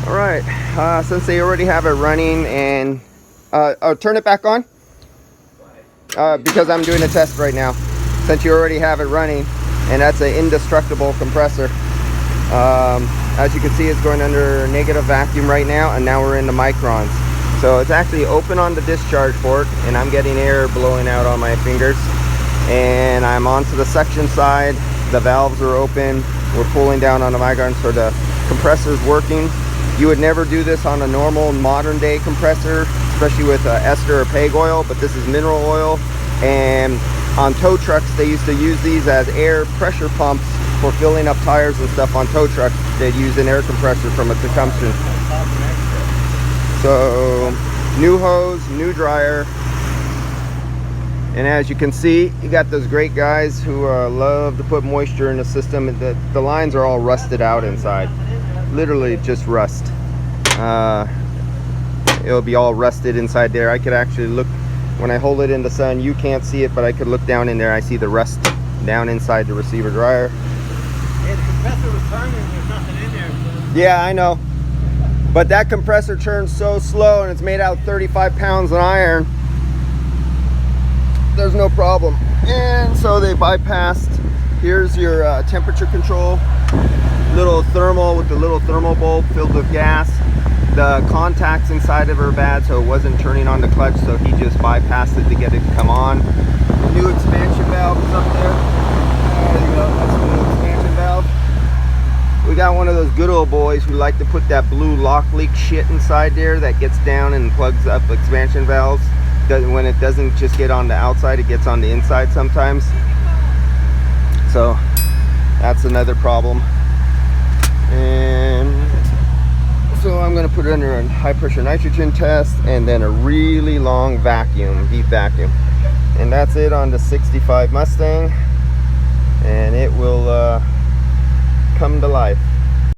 All right, since they already have it running, and turn it back on, because I'm doing a test right now. Since you already have it running, and that's an indestructible compressor. As you can see, it's going under negative vacuum right now, and now we're in the microns. So it's actually open on the discharge port, and I'm getting air blowing out on my fingers. And I'm onto the suction side. The valves are open. We're pulling down on the microns, so the compressor's working. You would never do this on a normal modern day compressor, especially with ester or peg oil, but this is mineral oil. And on tow trucks, they used to use these as air pressure pumps for filling up tires and stuff on tow trucks. They'd use an air compressor from a tungsten. So new hose, new dryer. And as you can see, you got those great guys who love to put moisture in the system. The lines are all rusted out inside. Literally just rust. It'll be all rusted inside there. I could actually look, when I hold it in the sun, you can't see it, but I could look down in there. I see the rust down inside the receiver dryer. Yeah, the compressor was turning, there's nothing in there. So. Yeah, I know. But that compressor turns so slow, and it's made out of 35 pounds of iron. There's no problem. And so they bypassed. Here's your temperature control. Little thermal with the little thermal bulb filled with gas. The contacts inside of her bad, so it wasn't turning on the clutch, so he just bypassed it to get it to come on. The new expansion valve is up there. There you go, that's the new expansion valve. We got one of those good old boys who like to put that blue lock leak shit inside there that gets down and plugs up expansion valves. When it doesn't just get on the outside, it gets on the inside sometimes. So that's another problem. And so I'm going to put it under a high pressure nitrogen test, and then a really long vacuum, deep vacuum. And that's it on the 65 Mustang, and it will come to life.